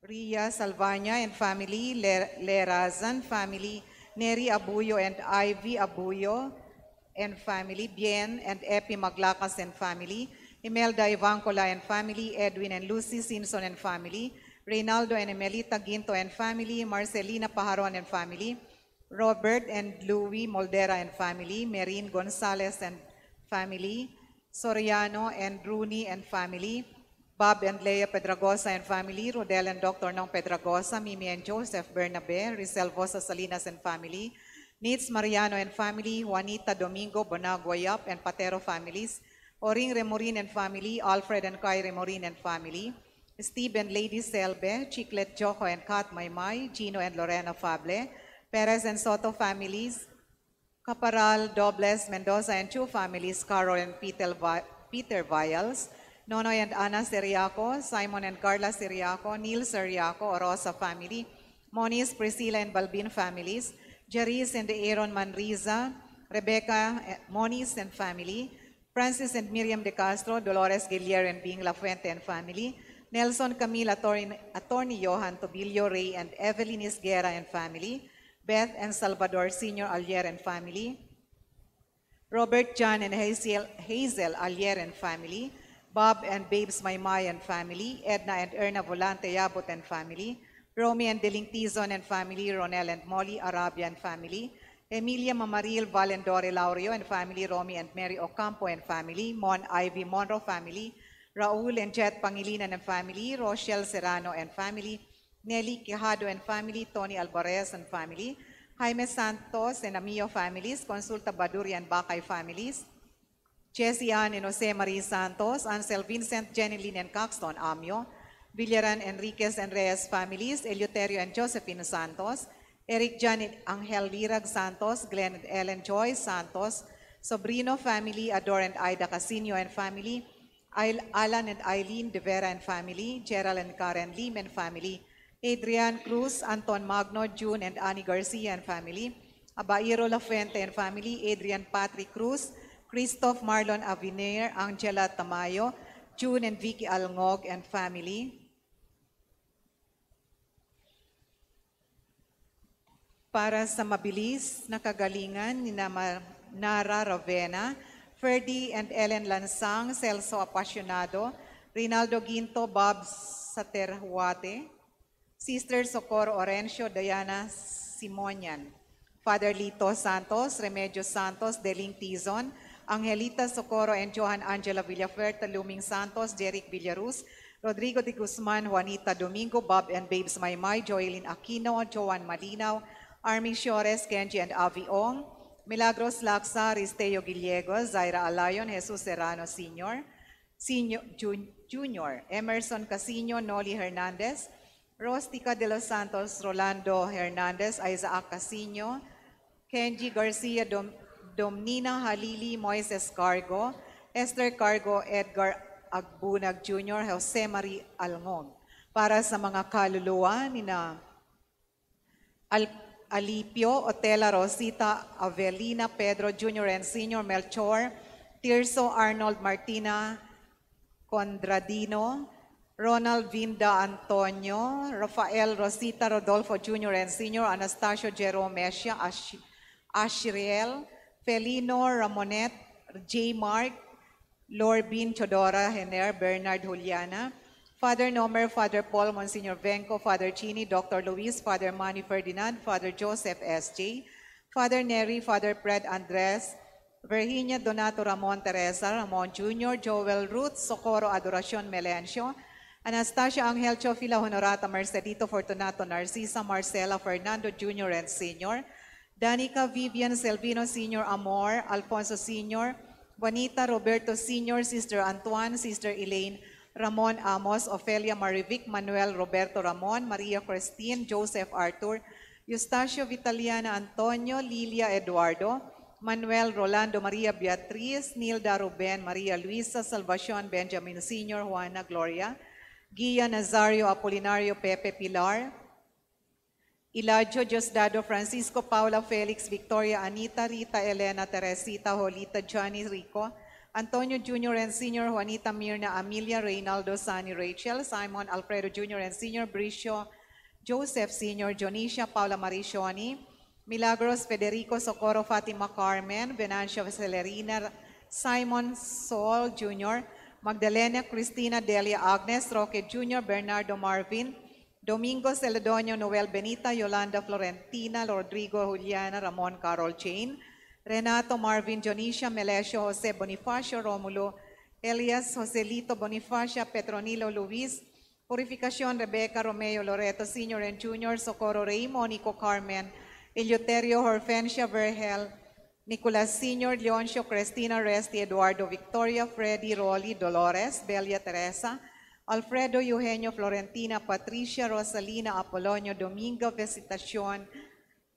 Ria Salvaña and family, Lerazan family, Neri Abuyo and Ivy Abuyo and family, Bien and Epi Maglacas and family, Imelda Ivancola and family, Edwin and Lucy Simpson and family, Reynaldo and Emelita Ginto and family, Marcelina Pajaron and family, Robert and Louis Moldera and family, Marin Gonzalez and family, Soriano and Rooney and family, Bob and Leia Pedragosa and family, Rodel and Dr. Nong Pedragosa, Mimi and Joseph Bernabe, Rizal Vosa Salinas and family, Needs Mariano and family, Juanita Domingo Bonaguayap and Patero families, Oring Remorin and family, Alfred and Kai Remorin and family, Steve and Lady Selbe, Chiclet Joko and Kat Maymay, Gino and Lorena Fable, Perez and Soto families, Caparal, Dobles, Mendoza and two families, Carol and Peter Vials, Nonoy and Ana Seriaco, Simon and Carla Seriaco, Neil Seriaco, Orosa family, Moniz, Priscilla and Balbin families, Jaris and Aaron Manriza, Rebecca, Moniz and family, Francis and Miriam De Castro, Dolores Gilier and Bing Lafuente and family, Nelson Camille, Attorney Johan Tobilio Ray and Evelyn Isguera and family, Beth and Salvador Sr. Alier and family, Robert John and Hazel Alier and family, Bob and Babes Maymay and family, Edna and Erna Volante Yabot and family, Romy and Delingtizon and family, Ronel and Molly Arabia and family, Emilia Mamaril Valendore Laurio and family, Romy and Mary Ocampo and family, Mon Ivy Monroe family, Raul and Jet Pangilinan and family, Rochelle Serrano and family, Nelly Quijado and family, Tony Alvarez and family, Jaime Santos and Amio families, Consulta Baduri and Bakay families, Jessie Ann and Jose Marie Santos, Ansel Vincent, Jenny Lynn and Caxton Amio, Villaran Enriquez and Reyes families, Eleuterio and Josephine Santos, Eric John and Angel Lirag Santos, Glenn and Ellen Joy Santos, Sobrino family, Adore and Ida Casino and family, Alan and Eileen De Vera and family, Gerald and Karen Lim and family, Adrian Cruz, Anton Magno, June and Annie Garcia and family, Abairo La Fuente and family, Adrian Patrick Cruz, Christoph Marlon Aviner, Angela Tamayo, June and Vicky Alngog and family, para sa mabilis na kagalingan ni Nara Ravena, Ferdy and Ellen Lansang, Celso Apasionado, Rinaldo Ginto, Bob Saterhuate, Sister Socorro Orencio, Diana Simonian, Father Lito Santos, Remedio Santos, Deling Tizon, Angelita Socorro and Johan Angela Villafuerte, Luming Santos, Jeric Villaruz, Rodrigo de Guzman, Juanita Domingo, Bob and Babes Maymay, Joelyn Aquino, Joan Malinaw, Army Shores, Kenji and Avi Ong, Milagros Laksa, Risteo Gillegas, Zaira Alayon, Jesus Serrano Sr., Junior, Emerson Casino, Noli Hernandez, Rostica de los Santos, Rolando Hernandez, Isaac Casino, Kenji Garcia, Domnina Halili, Moises Cargo, Esther Cargo, Edgar Agbunag Jr., Jose Marie Alngong. Para sa mga kaluluwa ni na Alipio, Otela Rosita, Avelina, Pedro Jr. and Sr., Melchor, Tirso Arnold Martina, Condradino, Ronald Vinda Antonio, Rafael Rosita Rodolfo Jr. and Sr., Anastasio Jerome Mesia, Ashriel, Felino Ramonet, J. Mark, Lorbin Chodora Hener, Bernard Juliana, Father Nomer, Father Paul, Monsignor Venco, Father Chini, Dr. Luis, Father Manny Ferdinand, Father Joseph S.J., Father Neri, Father Fred Andres, Virginia Donato Ramon Teresa, Ramon Jr., Joel Ruth, Socorro Adoracion Melencio, Anastasia Angel Chofila Honorata Mercedito Fortunato Narcisa Marcela Fernando Jr. and Sr., Danica Vivian Selvino Sr. Amor, Alfonso Sr., Juanita Roberto Sr., Sister Antoine, Sister Elaine Ramon Amos, Ofelia Marivic, Manuel Roberto Ramon, Maria Christine, Joseph Arthur, Eustacio Vitaliana Antonio, Lilia Eduardo, Manuel Rolando Maria Beatriz, Nilda Ruben, Maria Luisa, Salvacion Benjamin Sr., Juana Gloria, Gia Nazario Apolinario Pepe Pilar, Eladio Diosdado Francisco Paula Felix Victoria Anita Rita Elena Teresita Holita Johnny Rico, Antonio Jr. and Sr., Juanita Mirna, Amelia, Reynaldo, Sunny, Rachel, Simon, Alfredo Jr. and Sr., Bricio, Joseph Sr., Jonisha, Paula Maricioni, Milagros, Federico, Socorro, Fatima, Carmen, Venancio, Celerina, Simon, Saul Jr., Magdalena, Cristina, Delia, Agnes, Roque Jr., Bernardo Marvin, Domingo Celedonio, Noel Benita, Yolanda Florentina, Rodrigo Juliana, Ramon Carol Chain, Renato Marvin, Jonisha, Melesio, Jose Bonifacio, Romulo, Elias, Joselito Bonifacia, Petronilo Luis, Purificación, Rebecca, Romeo, Loreto Sr. and Jr., Socorro Rey, Monico Carmen, Eleuterio, Horfensia, Vergel, Nicolas Sr., Leoncio, Cristina, Resti, Eduardo, Victoria, Freddy, Rolly, Dolores, Belia, Teresa, Alfredo, Eugenio, Florentina, Patricia, Rosalina, Apolonio, Domingo, Visitación,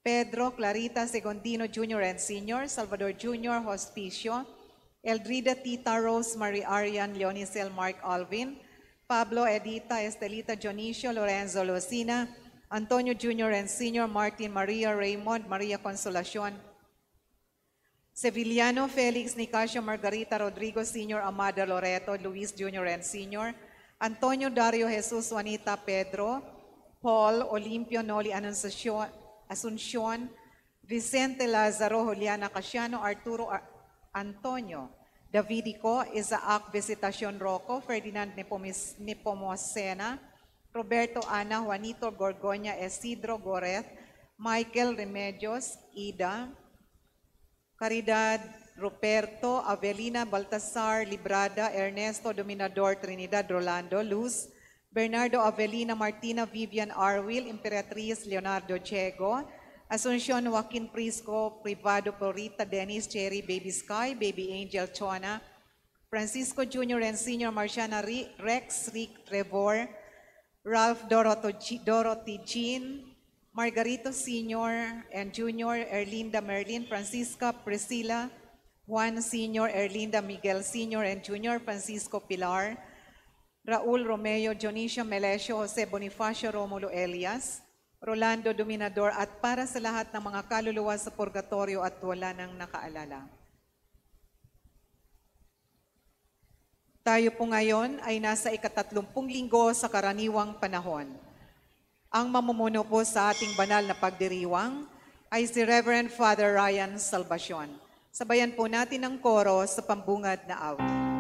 Pedro, Clarita, Segundino Jr. and Sr., Salvador Jr., Hospicio, Eldrida, Tita, Rose, Marie Arian, Leonicel, Mark Alvin, Pablo, Edita, Estelita, Dionisio, Lorenzo, Lucina, Antonio Jr. and Sr., Martin, Maria, Raymond, Maria Consolacion, Sevillano, Felix, Nicasio, Margarita, Rodrigo Sr., Amada, Loreto, Luis Jr. and Sr., Antonio, Dario, Jesus, Juanita, Pedro, Paul, Olimpio, Noli, Asuncion, Vicente, Lazaro, Juliana Casiano, Arturo, Antonio, Davidico, Isaac, Visitacion, Rocco, Ferdinand Nepomucena, Roberto, Ana, Juanito, Gorgonia, Isidro, Goreth, Michael, Remedios, Ida, Caridad, Ruperto, Avelina, Baltasar, Librada, Ernesto, Dominador, Trinidad, Rolando, Luz, Bernardo, Avelina, Martina, Vivian, Arwil, Imperatriz, Leonardo, Diego, Asuncion, Joaquin, Prisco, Privado, Porita, Dennis, Cherry, Baby Sky, Baby Angel, Chona, Francisco Jr. and Sr., Marciana, Rex, Rick, Trevor, Ralph, Dorothy, Jean, Margarito Sr. and Jr., Erlinda, Merlin, Francisca, Priscilla, Juan Sr., Erlinda, Miguel Sr. and Jr., Francisco Pilar, Raul Romeo, Dionisio Melesio, Jose Bonifacio, Romulo Elias, Rolando Dominador, at para sa lahat ng mga kaluluwa sa purgatorio at wala nang nakaalala. Tayo po ngayon ay nasa ika-30 linggo sa karaniwang panahon. Ang mamumuno po sa ating banal na pagdiriwang ay si Reverend Father Ryan Salvacion. Sabayan po natin ang koro sa pambungad na awit.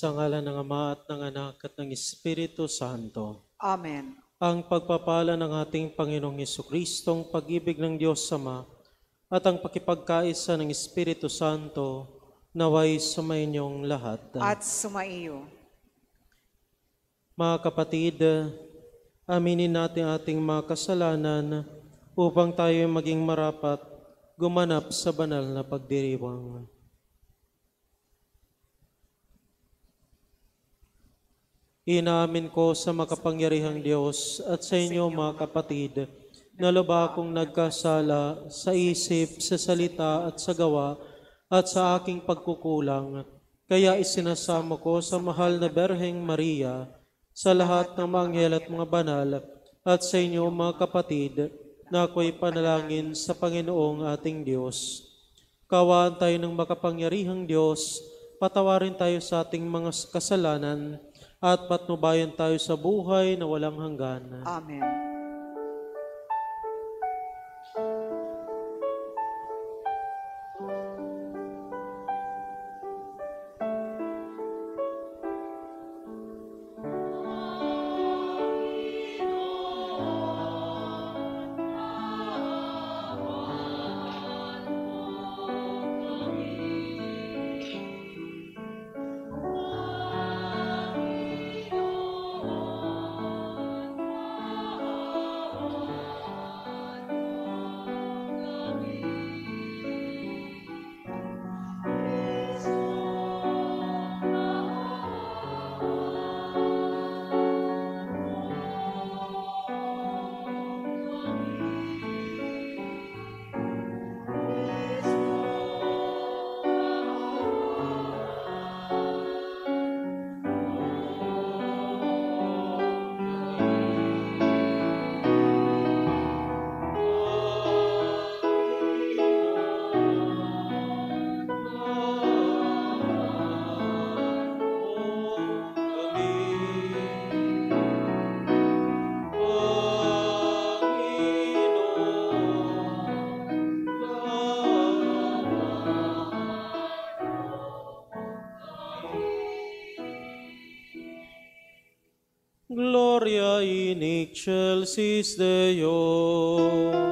Sa ngalan ng Ama at ng Anak at ng Espiritu Santo. Amen. Ang pagpapala ng ating Panginoong Jesucristong pag-ibig ng Diyos Ama at ang pakipagkaisa ng Espiritu Santo naway sumainyong lahat. At sumaiyo. Mga kapatid, aminin natin ating mga kasalanan upang tayo maging marapat gumanap sa banal na pagdiriwang. Inaamin ko sa makapangyarihang Diyos at sa inyo mga kapatid na lubha akong nagkasala sa isip, sa salita at sa gawa at sa aking pagkukulang. Kaya isinasamo ko sa mahal na Berheng Maria, sa lahat ng mga anghel at mga banal, at sa inyo mga kapatid, na ako'y panalangin sa Panginoong ating Diyos. Kawaan tayo ng makapangyarihang Diyos, patawarin tayo sa ating mga kasalanan, at patnubayan tayo sa buhay na walang hanggan. Amen. Gloria in excelsis Deo.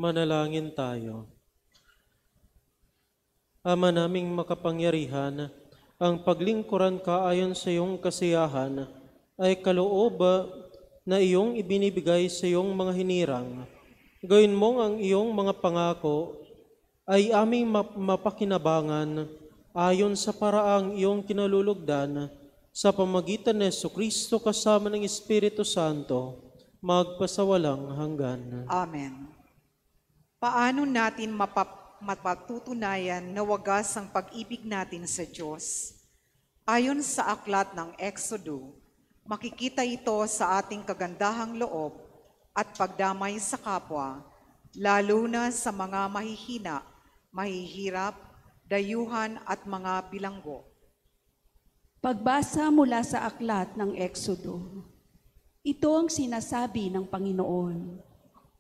Manalangin tayo. Ama naming makapangyarihan, ang paglingkuran ka ayon sa iyong kasiyahan ay kaloob na iyong ibinibigay sa iyong mga hinirang. Gawin mong ang iyong mga pangako ay aming mapakinabangan ayon sa paraang iyong kinalulugdan sa pamagitan ni Jesucristo kasama ng Espiritu Santo, magpasawalang hanggan. Amen. Paano natin mapatutunayan na wagas ang pag-ibig natin sa Diyos? Ayon sa aklat ng Exodo, makikita ito sa ating kagandahang loob at pagdamay sa kapwa, lalo na sa mga mahihina, mahihirap, dayuhan at mga bilanggo. Pagbasa mula sa aklat ng Exodo, ito ang sinasabi ng Panginoon.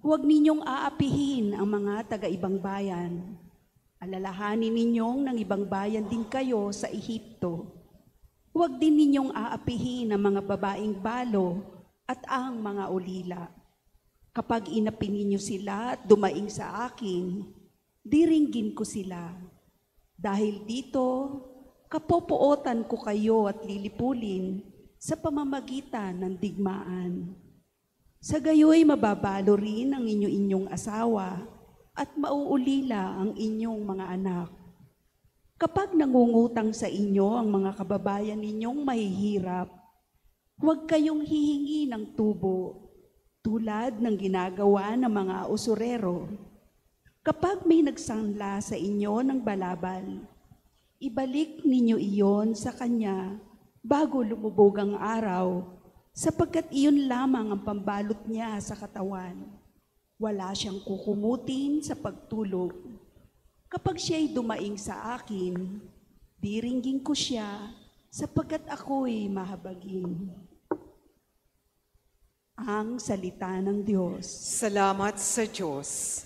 Huwag ninyong aapihin ang mga taga-ibang bayan. Alalahanin ninyong ng ibang bayan din kayo sa Ehipto. Huwag din ninyong aapihin ang mga babaeng balo at ang mga ulila. Kapag inapin ninyo sila at dumaing sa akin, diringgin ko sila. Dahil dito, Kapopootan ko kayo at lilipulin sa pamamagitan ng digmaan. Sa gayoy mababalo rin ang inyong asawa at mauulila ang inyong mga anak. Kapag nangungutang sa inyo ang mga kababayan ninyong mahihirap, huwag kayong hihingi ng tubo tulad ng ginagawa ng mga usurero. Kapag may nagsanla sa inyo ng balabal, ibalik ninyo iyon sa kanya bago lumubog ang araw, sapagkat iyon lamang ang pambalot niya sa katawan. Wala siyang kukumutin sa pagtulog. Kapag siya'y dumaing sa akin, diringgin ko siya, sapagkat ako'y mahabagin. Ang salita ng Diyos. Salamat sa Diyos.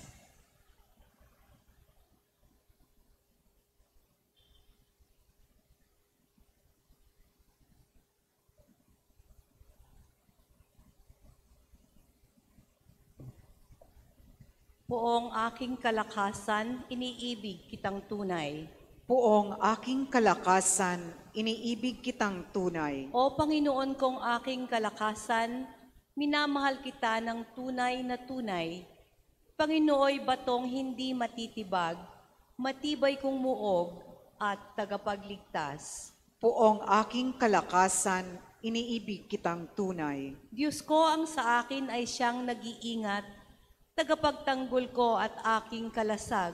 Poong aking kalakasan, iniibig kitang tunay. Poong aking kalakasan, iniibig kitang tunay. O Panginoon kong aking kalakasan, minamahal kita ng tunay na tunay. Panginooy batong hindi matitibag, matibay kong muog at tagapagligtas. Poong aking kalakasan, iniibig kitang tunay. Diyos ko ang sa akin ay siyang nag-iingat, tagapagtanggol ko at aking kalasag.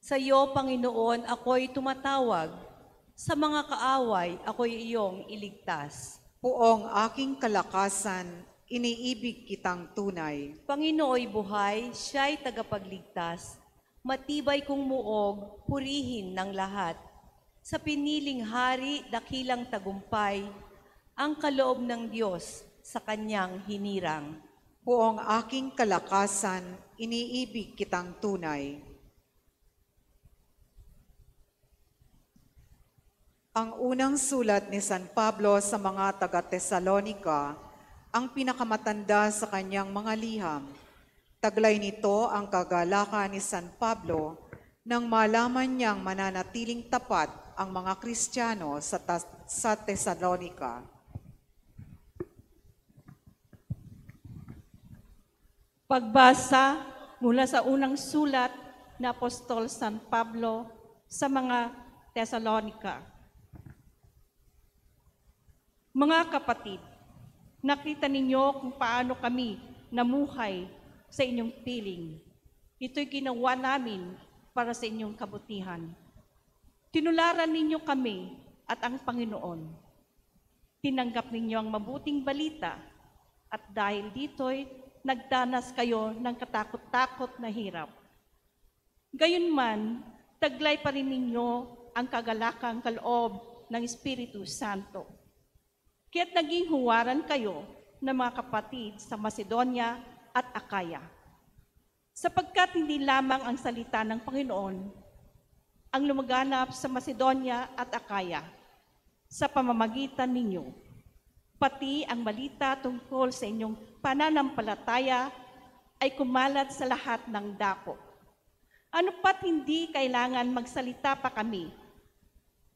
Sa iyo, Panginoon, ako'y tumatawag. Sa mga kaaway, ako'y iyong iligtas. Poong aking kalakasan, iniibig kitang tunay. Panginooy buhay, siya'y tagapagligtas. Matibay kong muog, purihin ng lahat. Sa piniling hari, dakilang tagumpay, ang kaloob ng Diyos sa kanyang hinirang. Poong aking kalakasan, iniibig kitang tunay. Ang unang sulat ni San Pablo sa mga taga-Tesalonika, ang pinakamatanda sa kanyang mga liham. Taglay nito ang kagalakan ni San Pablo nang malaman niyang mananatiling tapat ang mga Kristiyano sa Tesalonika. Pagbasa mula sa unang sulat ni Apostol San Pablo sa mga Tesalonika. Mga kapatid, nakita ninyo kung paano kami namuhay sa inyong piling. Ito'y ginawa namin para sa inyong kabutihan. Tinularan ninyo kami at ang Panginoon. Tinanggap ninyo ang mabuting balita at dahil dito'y nagdanas kayo ng katakot-takot na hirap. Gayunman, taglay pa rin ninyo ang kagalakang kaloob ng Espiritu Santo. Kaya't naging huwaran kayo ng mga kapatid sa Macedonia at Akaya. Sapagkat hindi lamang ang salita ng Panginoon ang lumaganap sa Macedonia at Akaya sa pamamagitan ninyo, pati ang balita tungkol sa inyong pananampalataya ay kumalat sa lahat ng dako. Ano pat hindi kailangan magsalita pa kami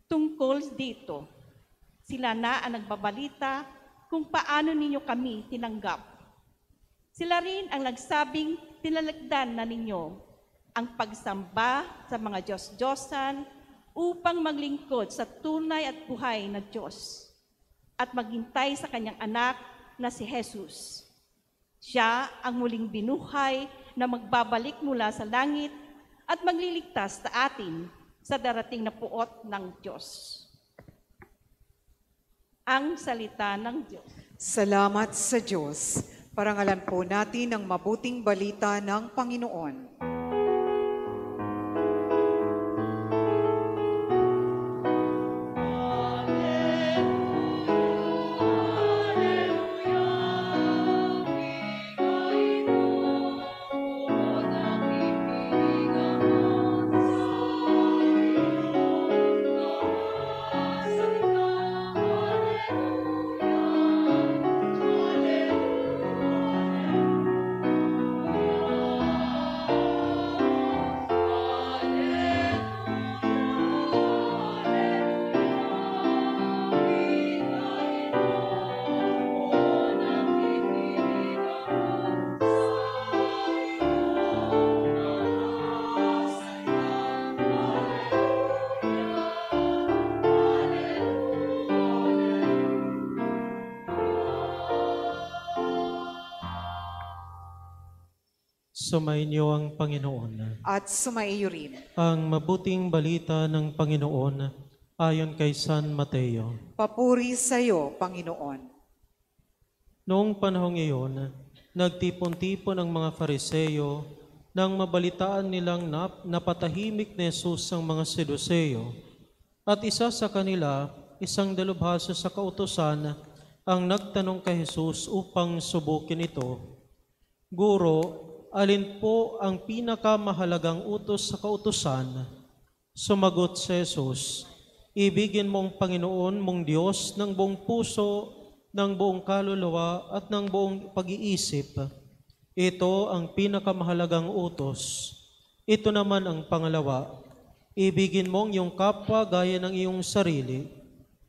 tungkol dito. Sila na ang nagbabalita kung paano ninyo kami tinanggap. Sila rin ang nagsabing tinalagdan na ninyo ang pagsamba sa mga Diyos-Diyosan upang maglingkod sa tunay at buhay na Diyos at maghintay sa kanyang anak na si Jesus. Siya ang muling binuhay na magbabalik mula sa langit at magliligtas sa atin sa darating na puot ng Diyos. Ang salita ng Diyos. Salamat sa Diyos. Parangalan po natin ang mabuting balita ng Panginoon. Sumainyo ang Panginoon. At sumaiyo rin. Ang mabuting balita ng Panginoon ayon kay San Mateo. Papuri sa iyo, Panginoon. Noong panahong iyon, nagtipon-tipon ang mga Fariseo nang mabalitaan nilang napatahimik ni Jesus ang mga Saduceo. At isa sa kanila, isang dalubhasa sa kautusan, ang nagtanong kay Jesus upang subukin ito, "Guro, alin po ang pinakamahalagang utos sa kautusan?" Sumagot si Jesus, "Ibigin mo ang Panginoon mong Diyos ng buong puso, ng buong kaluluwa at ng buong pag-iisip. Ito ang pinakamahalagang utos. Ito naman ang pangalawa, ibigin mo ang iyong kapwa gaya ng iyong sarili.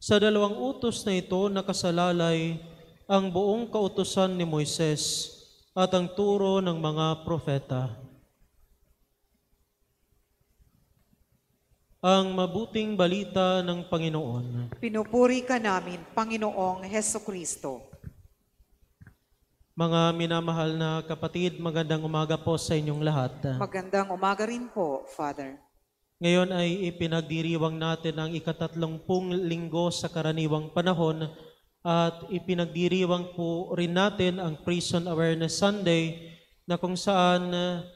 Sa dalawang utos na ito nakasalalay ang buong kautusan ni Moises at ang turo ng mga propeta." Ang mabuting balita ng Panginoon. Pinupuri ka namin, Panginoong Hesukristo. Mga minamahal na kapatid, magandang umaga po sa inyong lahat. Magandang umaga rin po, Father. Ngayon ay ipinagdiriwang natin ang ika-30 linggo sa karaniwang panahon at ipinagdiriwang po rin natin ang Prison Awareness Sunday na kung saan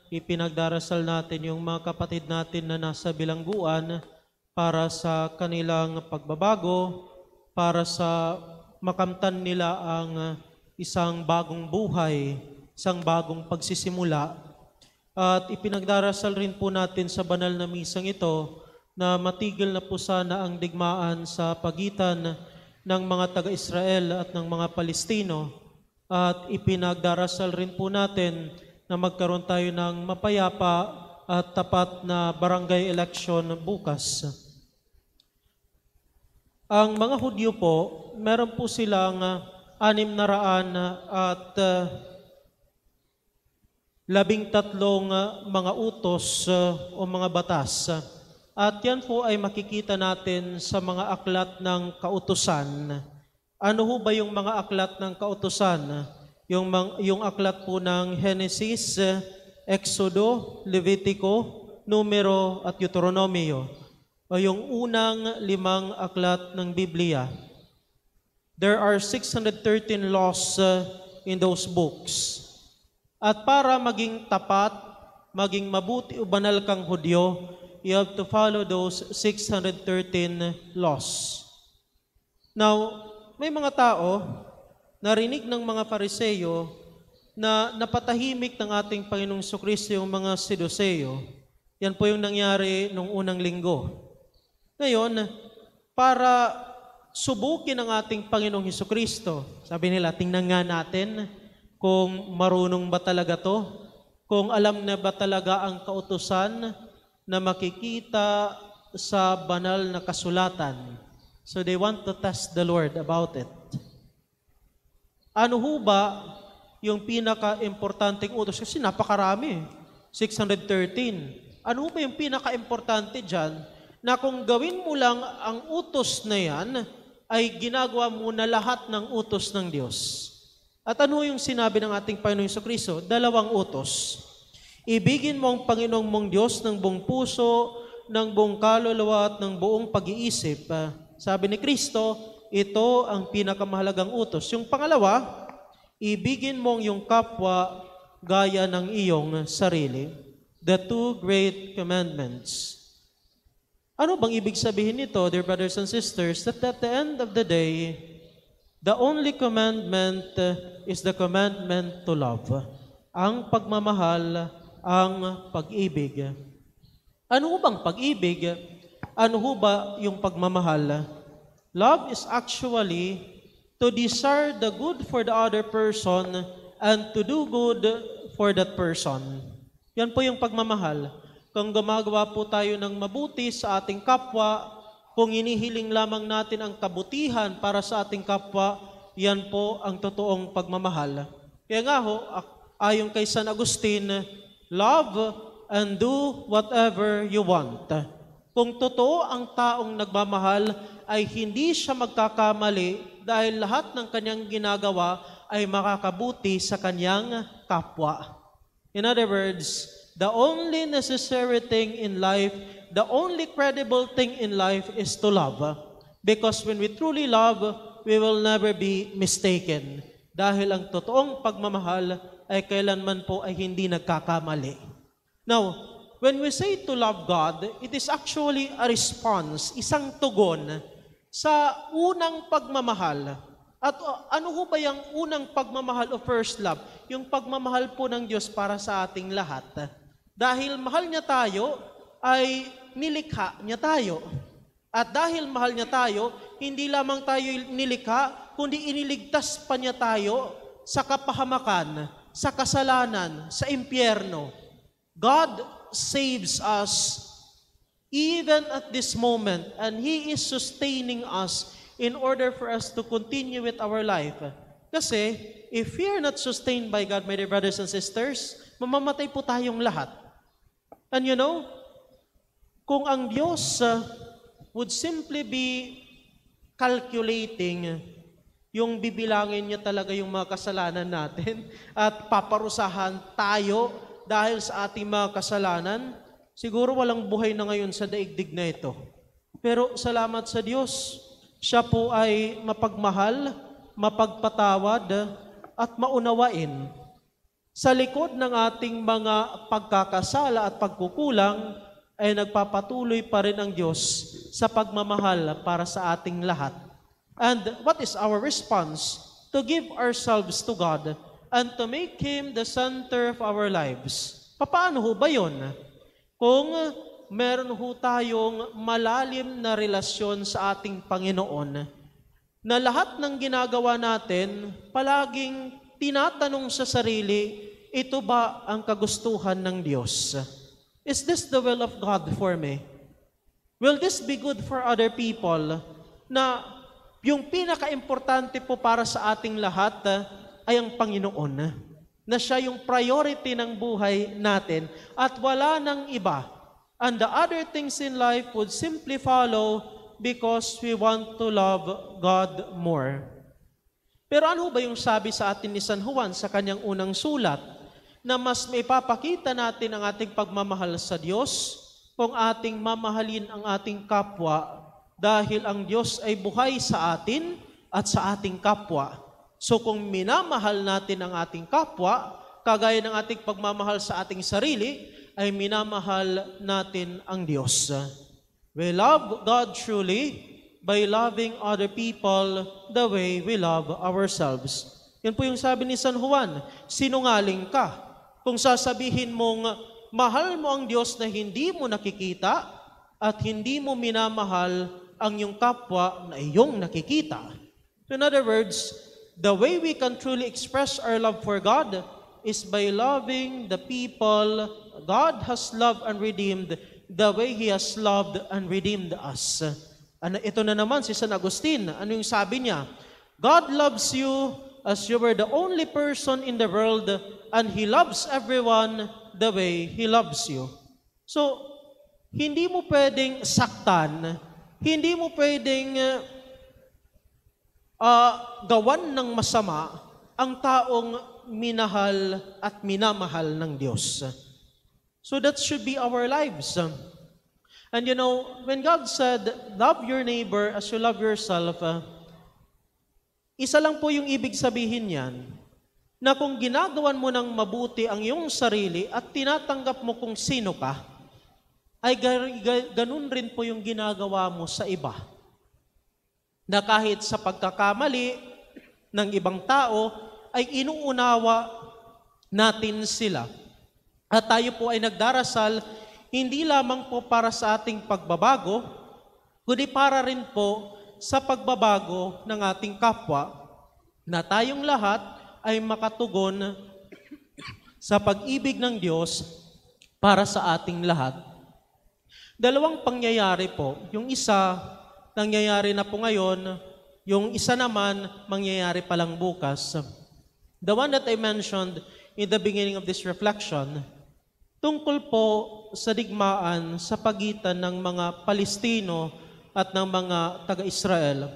ipinagdarasal natin yung mga kapatid natin na nasa bilangguan para sa kanilang pagbabago, para sa makamtan nila ang isang bagong buhay, isang bagong pagsisimula. At ipinagdarasal rin po natin sa banal na misang ito na matigil na po sana ang digmaan sa pagitan ng mga taga-Israel at ng mga Palestino. At ipinagdarasal rin po natin na magkaroon tayo ng mapayapa at tapat na barangay election bukas. Ang mga Hudyo po, meron po silang 613 mga utos o mga batas. At yan po ay makikita natin sa mga aklat ng kautusan. Ano ho ba yung mga aklat ng kautusan? Yung aklat po ng Genesis, Exodo, Levitico, Numero at Deuteronomio. O yung unang 5 aklat ng Biblia. There are 613 laws in those books. At para maging tapat, maging mabuti o banal kang Hudyo, you have to follow those 613 laws. Now, may mga tao, narinig ng mga Fariseo na napatahimik ng ating Panginoong Jesucristo yung mga Saduceo. Yan po yung nangyari nung unang linggo. Ngayon, para subukin ang ating Panginoong Jesucristo, sabi nila, tingnan nga natin kung marunong ba talaga to, kung alam na ba talaga ang kautusan na makikita sa banal na kasulatan. So they want to test the Lord about it. Ano ho ba yung pinaka-importanting utos? Kasi napakarami, 613. Ano ho ba yung pinaka-importante dyan na kung gawin mo lang ang utos na yan, ay ginagawa mo na lahat ng utos ng Diyos? At ano yung sinabi ng ating Panginoong Jesucristo? 2 utos. Ibigin mo ang Panginoong mong Diyos ng buong puso, ng buong kaluluwa at ng buong pag-iisip. Sabi ni Kristo, ito ang pinakamahalagang utos. Yung pangalawa, ibigin mo ang iyong kapwa gaya ng iyong sarili. The 2 great commandments. Ano bang ibig sabihin nito, dear brothers and sisters? That at the end of the day, the only commandment is the commandment to love. Ang pagmamahal, ang pag-ibig. Ano bang pag-ibig? Ano ba yung pagmamahal? Love is actually to desire the good for the other person and to do good for that person. Yan po yung pagmamahal. Kung gumagawa po tayo ng mabuti sa ating kapwa, kung inihiling lamang natin ang kabutihan para sa ating kapwa, yan po ang totoong pagmamahal. Kaya nga ho, ayon kay San Agustin, love and do whatever you want. Kung totoo ang taong nagmamahal, ay hindi siya magkakamali dahil lahat ng kanyang ginagawa ay makakabuti sa kanyang kapwa. In other words, the only necessary thing in life, the only credible thing in life is to love. Because when we truly love, we will never be mistaken. Dahil ang totoong pagmamahal ay kailanman po ay hindi nagkakamali. Now, when we say to love God, it is actually a response, isang tugon sa unang pagmamahal. At ano ho ba yung unang pagmamahal o first love? Yung pagmamahal po ng Diyos para sa ating lahat. Dahil mahal niya tayo, ay nilikha niya tayo. At dahil mahal niya tayo, hindi lamang tayo nilikha, kundi iniligtas pa niya tayo sa kapahamakan, sa kasalanan, sa impyerno. God saves us even at this moment, and He is sustaining us in order for us to continue with our life. Kasi, if we are not sustained by God, my dear brothers and sisters, mamamatay po tayong lahat. And you know, kung ang Diyos would simply be calculating yung bibilangin niya talaga yung mga kasalanan natin at paparusahan tayo dahil sa ating mga kasalanan, siguro walang buhay na ngayon sa daigdig na ito. Pero salamat sa Diyos, siya po ay mapagmahal, mapagpatawad, at maunawain. Sa likod ng ating mga pagkakasala at pagkukulang, ay nagpapatuloy pa rin ang Diyos sa pagmamahal para sa ating lahat. And what is our response? To give ourselves to God and to make Him the center of our lives. Paano ho ba yun? Kung meron ho tayong malalim na relasyon sa ating Panginoon, na lahat ng ginagawa natin, palaging tinatanong sa sarili, ito ba ang kagustuhan ng Diyos? Is this the will of God for me? Will this be good for other people? Na yung pinaka-importante po para sa ating lahat ay ang Panginoon. Na siya yung priority ng buhay natin at wala nang iba. And the other things in life would simply follow because we want to love God more. Pero ano ba yung sabi sa atin ni San Juan sa kanyang unang sulat? Na mas maipapakita natin ang ating pagmamahal sa Diyos kung ating mamahalin ang ating kapwa dahil ang Diyos ay buhay sa atin at sa ating kapwa. So kung minamahal natin ang ating kapwa, kagaya ng ating pagmamahal sa ating sarili, ay minamahal natin ang Diyos. We love God truly by loving other people the way we love ourselves. Yan po yung sabi ni San Juan, sinungaling ka kung sasabihin mong mahal mo ang Diyos na hindi mo nakikita at hindi mo minamahal ang iyong kapwa na iyong nakikita. In other words, the way we can truly express our love for God is by loving the people God has loved and redeemed the way He has loved and redeemed us. Ito na naman si San Agustin. Ano yung sabi niya? God loves you as you were the only person in the world and He loves everyone the way He loves you. So, hindi mo pwedeng saktan, hindi mo pwedeng gawan ng masama ang taong minahal at minamahal ng Diyos. So that should be our lives. And you know, when God said, love your neighbor as you love yourself, isa lang po yung ibig sabihin yan, na kung ginagawan mo ng mabuti ang iyong sarili at tinatanggap mo kung sino ka, ay ganun rin po yung ginagawa mo sa iba. Na kahit sa pagkakamali ng ibang tao, ay inuunawa natin sila. At tayo po ay nagdarasal, hindi lamang po para sa ating pagbabago, kundi para rin po sa pagbabago ng ating kapwa, na tayong lahat ay makatugon sa pag-ibig ng Diyos para sa ating lahat. Dalawang pangyayari po. Yung isa, nangyayari na po ngayon. Yung isa naman, mangyayari pa lang bukas. The one that I mentioned in the beginning of this reflection, tungkol po sa digmaan sa pagitan ng mga Palestino at ng mga taga-Israel.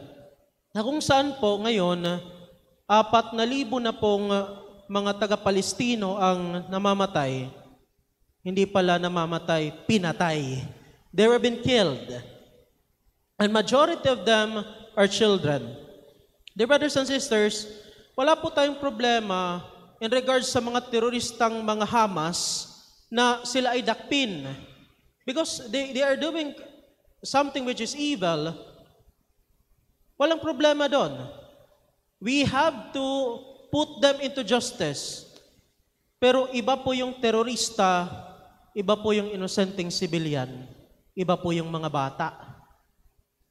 Na kung saan po ngayon, 4,000 na pong mga taga-Palestino ang namamatay, hindi pala namamatay, pinatay. They were been killed. And majority of them are children. Dear brothers and sisters, wala po tayong problema in regards sa mga teroristang mga Hamas na sila ay dakpin. Because they are doing something which is evil. Walang problema doon. We have to put them into justice. Pero iba po yung terorista, iba po yung inosenteng sibilyan, iba po yung mga bata.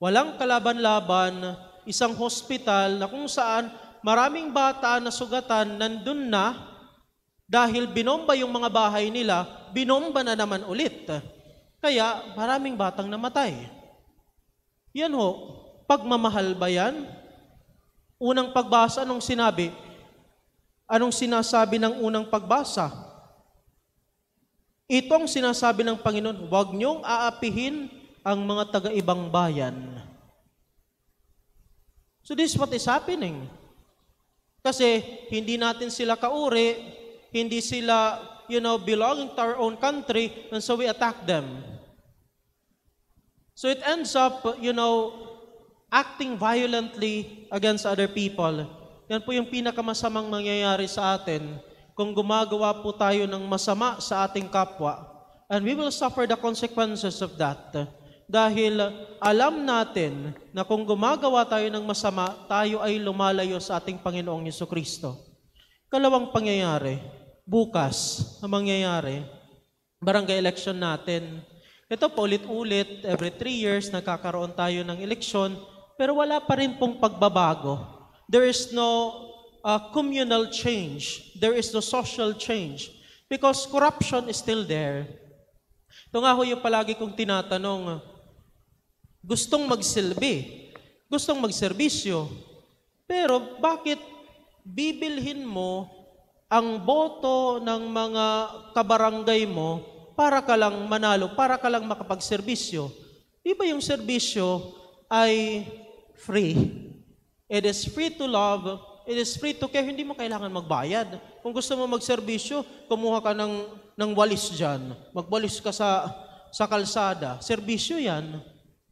Walang kalaban-laban, isang hospital na kung saan maraming bata na sugatan nandun na dahil binomba yung mga bahay nila, binomba na naman ulit. Kaya maraming batang namatay. Yan ho, pagmamahal ba yan? Unang pagbasa, anong sinabi? Anong sinasabi ng unang pagbasa? Itong sinasabi ng Panginoon, huwag niyong aapihin ang mga taga-ibang bayan. So this is what is happening. Kasi hindi natin sila kauri, hindi sila, belonging to our own country, and so we attack them. So it ends up, acting violently against other people. Yan po yung pinakamasamang mangyayari sa atin kung gumagawa po tayo ng masama sa ating kapwa. And we will suffer the consequences of that. Dahil alam natin na kung gumagawa tayo ng masama, tayo ay lumalayo sa ating Panginoong Jesucristo. Kalawang pangyayari, bukas na mangyayari, barangay election natin. Ito po ulit-ulit, every 3 years nagkakaroon tayo ng eleksyon, pero wala pa rin pong pagbabago. There is no communal change. There is no social change. Because corruption is still there. Ito nga ho yung palagi kong tinatanong, gustong magsilbi, gustong magserbisyo, pero bakit bibilhin mo ang boto ng mga kabarangay mo para ka lang manalo, para ka lang makapagserbisyo? Di ba yung serbisyo ay free? It is free to love, it is free to care, hindi mo kailangan magbayad. Kung gusto mo magserbisyo, kumuha ka ng walis dyan, magwalis ka sa kalsada, serbisyo yan.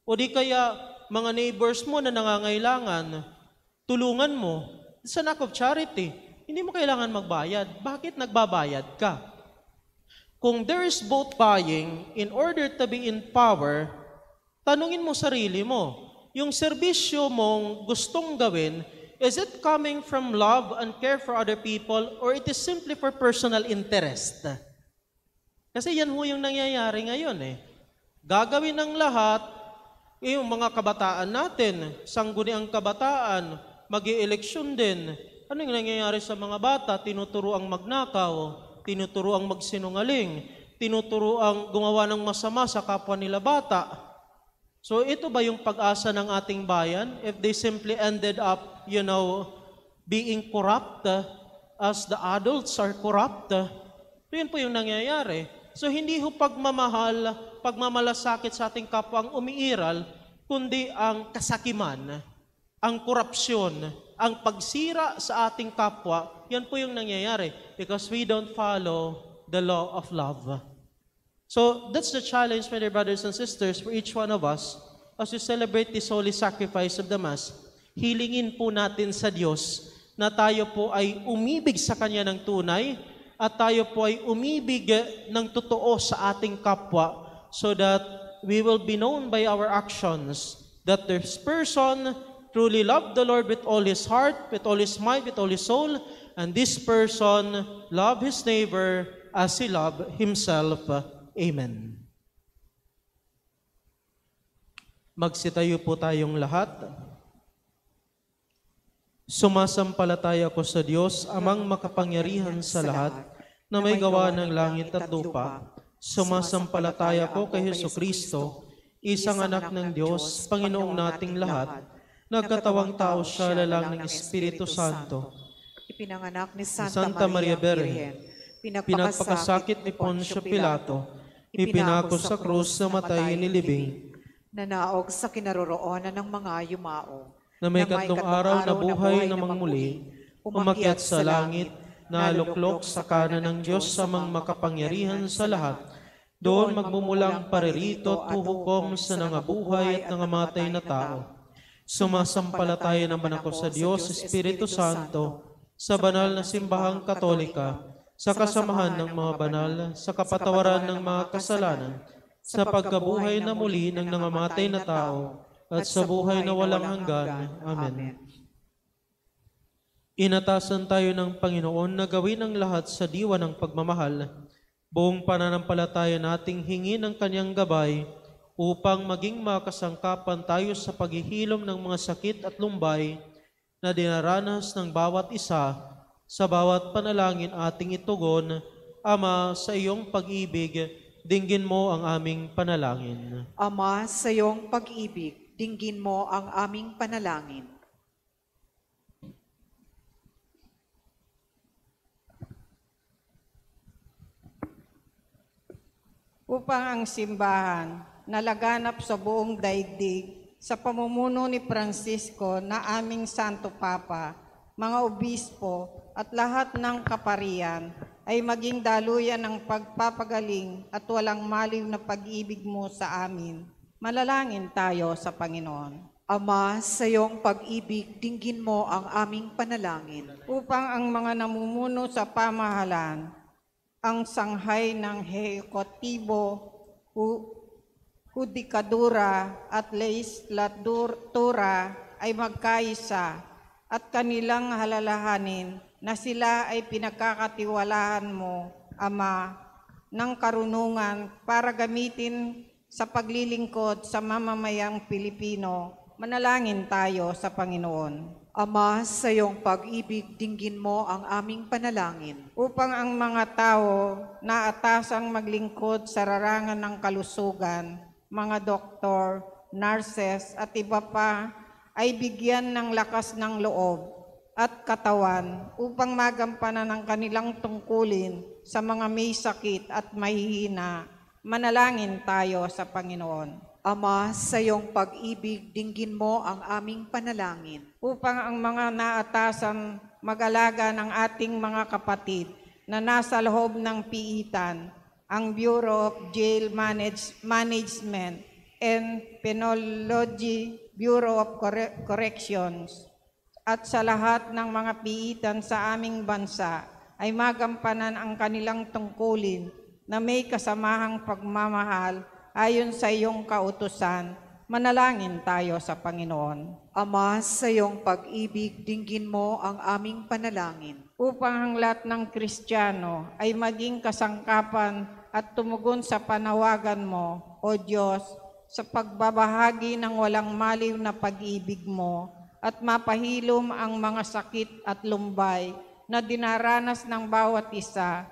O di kaya mga neighbors mo na nangangailangan, tulungan mo. It's an act of charity. Hindi mo kailangan magbayad. Bakit nagbabayad ka? Kung there is vote buying, in order to be in power, tanungin mo sarili mo, yung serbisyo mong gustong gawin, is it coming from love and care for other people, or it is simply for personal interest? Kasi yan ho yung nangyayari ngayon eh. Gagawin ng lahat, yung mga kabataan natin, sangguniang kabataan, mag-i-eleksyon din. Ano yung nangyayari sa mga bata? Tinuturo ang magnakaw, tinuturo ang magsinungaling, tinuturo ang gumawa ng masama sa kapwa nila bata. So ito ba yung pag-asa ng ating bayan? If they simply ended up, being corrupt as the adults are corrupt, yun po yung nangyayari. So hindi ho pagmamalasakit sa ating kapwa ang umiiral, kundi ang kasakiman, ang korupsyon, ang pagsira sa ating kapwa, yan po yung nangyayari because we don't follow the law of love. So that's the challenge, my dear brothers and sisters, for each one of us as we celebrate this holy sacrifice of the Mass. Hilingin po natin sa Diyos na tayo po ay umibig sa Kanya ng tunay at tayo po ay umibig ng totoo sa ating kapwa so that we will be known by our actions that this person truly loved the Lord with all his heart, with all his might, with all his soul, and this person loved his neighbor as he loved himself. Amen. Magsitayo po tayong lahat. Sumasampalataya ko sa Diyos, amang makapangyarihan sa lahat, na may gawa ng langit at lupa. Sumasampalataya ko kay Jesucristo, isang anak ng Diyos, Panginoong nating lahat. Nagkatawang tao siya, lalang ng Espiritu Santo. Ipinanganak ni Santa Maria Virgen, pinagpakasakit ni Poncio Pilato, ipinako sa krus na matay nilibing, nanaog sa kinaroroonan ng mga yumao, na may katlong araw na buhay na mangmuli, umakyat sa langit, na luklok sa kanan ng Diyos sa mga makapangyarihan sa lahat. Doon magmumulang paririto at hukom sa nangabuhay at nangamatay na tao. Sumasampalataya naman ako sa Diyos, Espiritu Santo, sa banal na simbahang katolika, sa kasamahan ng mga banal, sa kapatawaran ng mga kasalanan, sa pagkabuhay na muli ng nangamatay na tao, at sa buhay na walang hanggan. Amen. Inatasan tayo ng Panginoon na gawin ang lahat sa diwa ng pagmamahal. Buong pananampalataya nating hingi ng Kanyang gabay upang maging makasangkapan tayo sa paghihilom ng mga sakit at lumbay na dinaranas ng bawat isa sa bawat panalangin ating itugon. Ama, sa iyong pag-ibig, dinggin mo ang aming panalangin. Ama, sa iyong pag-ibig, dinggin mo ang aming panalangin. Upang ang simbahan na laganap sa buong daigdig sa pamumuno ni Francisco na aming Santo Papa, mga obispo at lahat ng kaparian ay maging daluyan ng pagpapagaling at walang maliw na pag-ibig mo sa amin. Manalangin tayo sa Panginoon. Ama, sa iyong pag-ibig, dinggin mo ang aming panalangin. Upang ang mga namumuno sa pamahalaan, ang sanghay ng Hehekutibo, Hudikadura at Legislatura ay magkaisa at kanilang halalahanin na sila ay pinagkakatiwalaan mo, Ama, ng karunungan para gamitin sa paglilingkod sa mamamayang Pilipino. Manalangin tayo sa Panginoon. Ama, sa iyong pag-ibig, dinggin mo ang aming panalangin. Upang ang mga tao na atasang maglingkod sa larangan ng kalusugan, mga doktor, nurses at iba pa, ay bigyan ng lakas ng loob at katawan upang magampanan ang kanilang tungkulin sa mga may sakit at mahihina. Manalangin tayo sa Panginoon. Ama, sa iyong pag-ibig, dinggin mo ang aming panalangin. Upang ang mga naatasan mag-alaga ng ating mga kapatid na nasa loob ng piitan, ang Bureau of Jail Management and Penology Bureau of Corrections, at sa lahat ng mga piitan sa aming bansa ay magampanan ang kanilang tungkulin na may kasamahang pagmamahal ayon sa iyong kautusan. Manalangin tayo sa Panginoon. Ama, sa iyong pag-ibig, dinggin mo ang aming panalangin. Upang ang lahat ng Kristiyano ay maging kasangkapan at tumugon sa panawagan mo, O Diyos, sa pagbabahagi ng walang maliw na pag-ibig mo at mapahilom ang mga sakit at lumbay na dinaranas ng bawat isa,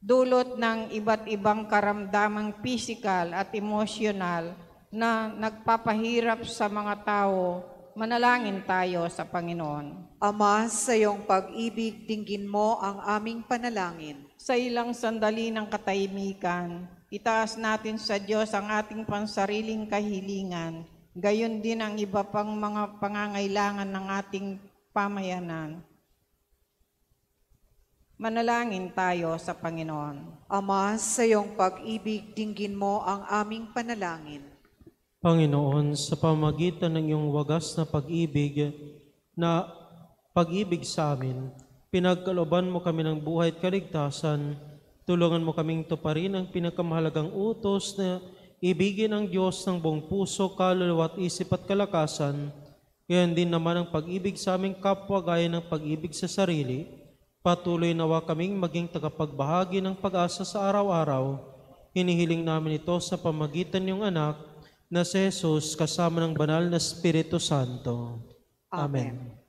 dulot ng iba't ibang karamdamang pisikal at emosyonal na nagpapahirap sa mga tao. Manalangin tayo sa Panginoon. Ama, sa iyong pag-ibig, dinggin mo ang aming panalangin. Sa ilang sandali ng katahimikan, itaas natin sa Diyos ang ating pansariling kahilingan, gayon din ang iba pang mga pangangailangan ng ating pamayanan. Manalangin tayo sa Panginoon. Ama, sa iyong pag-ibig, dinggin mo ang aming panalangin. Panginoon, sa pamagitan ng iyong wagas na pag-ibig sa amin, pinagkalooban mo kami ng buhay at kaligtasan, tulungan mo kaming tuparin ang pinakamahalagang utos na ibigin ang Diyos ng buong puso, kaluluwa at isip at kalakasan, gayon din naman ang pag-ibig sa aming kapwa gaya ng pag-ibig sa sarili. Patuloy nawa kaming maging tagapagbahagi ng pag-asa sa araw-araw. Hinihiling namin ito sa pamagitan ng anak na si Jesus kasama ng banal na Espiritu Santo. Amen.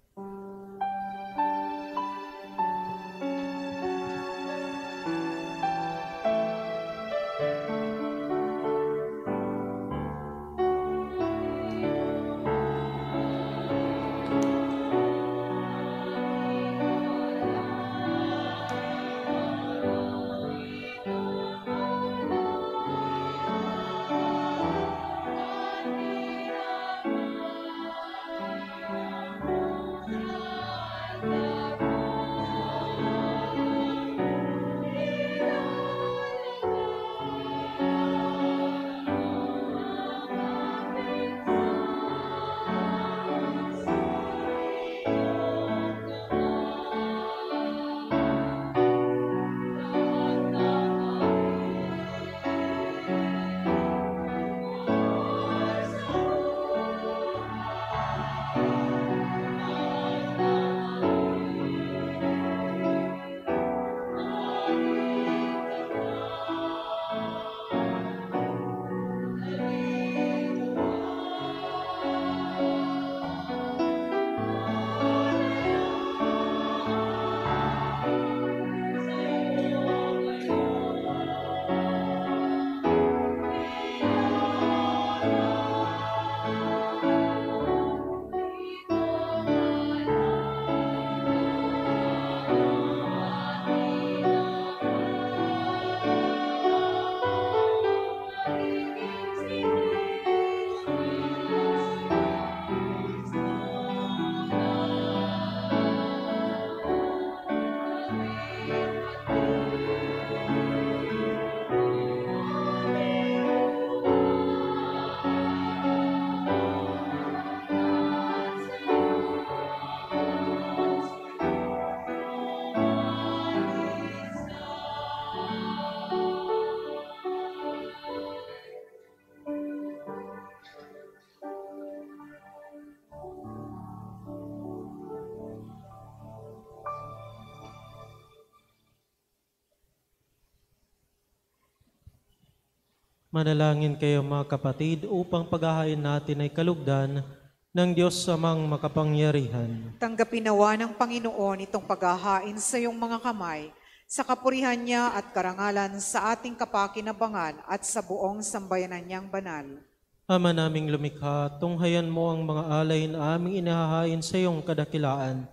Manalangin kayo mga kapatid upang paghahain natin ay kalugdan ng Diyos Amang makapangyarihan. Tanggapin nawa ng Panginoon itong paghahain sa iyong mga kamay, sa kapurihan niya at karangalan sa ating kapakinabangan at sa buong sambayanan niyang banal. Ama naming lumikha, tunghayan mo ang mga alay na aming inahahain sa iyong kadakilaan,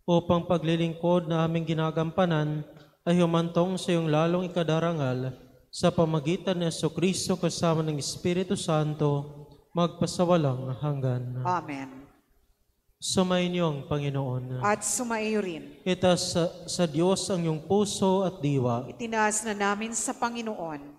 upang paglilingkod na aming ginagampanan ay humantong sa iyong lalong ikadarangal, sa pamagitan ni Jesucristo kasama ng Espiritu Santo, magpasawalang hanggan. Amen. Sumayin niyo ang Panginoon. At sumaiyo rin. Itaas sa Diyos ang iyong puso at diwa. Itinaas na namin sa Panginoon.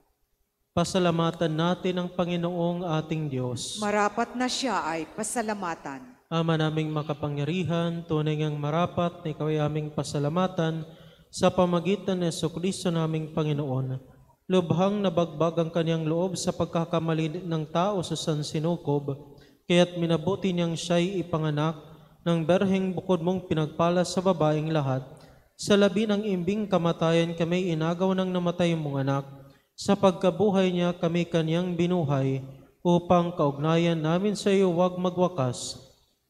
Pasalamatan natin ang Panginoong ating Diyos. Marapat na siya ay pasalamatan. Ama naming makapangyarihan, tunay ngang marapat na ikaw ay aming pasalamatan sa pamagitan ni Jesucristo naming Panginoon. Lubhang nabagbag ang kanyang loob sa pagkakamali ng tao sa sansinukob, kaya't minabuti niyang siya'y ipanganak ng berheng bukod mong pinagpala sa babaeng lahat. Sa labi ng imbing kamatayan kami inagaw ng namatay mong anak. Sa pagkabuhay niya kami kanyang binuhay, upang kaugnayan namin sa iyo huwag magwakas.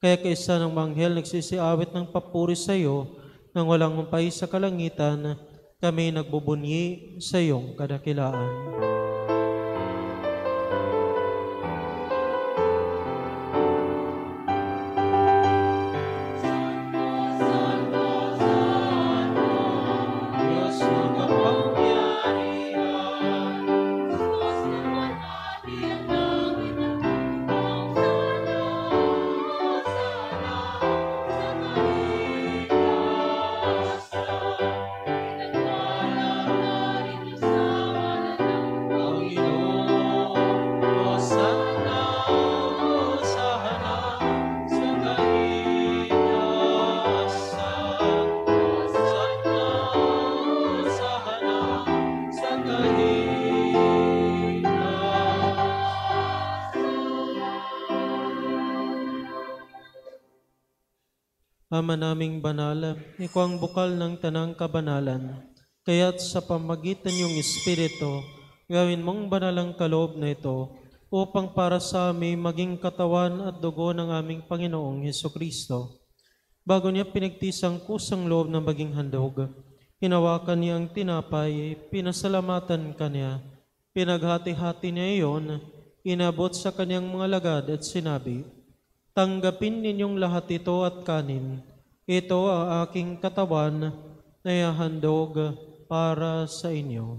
Kaya kaisa ng manghel nagsisiawit ng papuri sa iyo, nang walang humpay sa kalangitan, kami nagbubunyi sa iyong kadakilaan. Ama naming banal, ikaw ang bukal ng tanang kabanalan, kaya't sa pamagitan niyong Espiritu, gawin mong banal ang kaloob na ito, upang para sa amin maging katawan at dugo ng aming Panginoong Hesukristo. Bago niya pinagtisang kusang loob na maging handog, hinawakan niya ang tinapay, pinasalamatan kanya, pinaghati-hati niya iyon, inabot sa kanyang mga lagad at sinabi, "Tanggapin ninyong lahat ito at kanin. Ito ang aking katawan na ihahandog para sa inyo."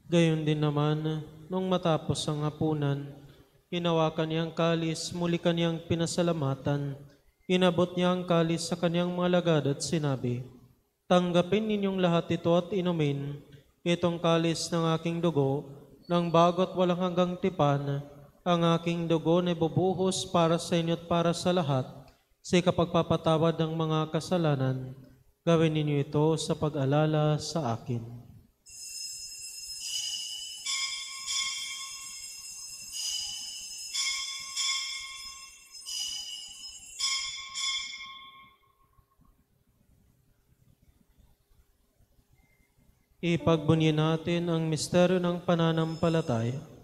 Gayon din naman, nung matapos ang hapunan, hinawakan niya ang kalis, muli kaniyang pinasalamatan, inabot niya ang kalis sa kaniyang mga lagad at sinabi, "Tanggapin ninyong lahat ito at inumin, itong kalis ng aking dugo, ng bago at walang hanggang tipan, ang aking dugo na ibubuhos para sa inyo at para sa lahat, sa kapagpapatawad ng mga kasalanan. Gawin ninyo ito sa pag-alala sa akin." Ipagbunyi natin ang misteryo ng pananampalataya.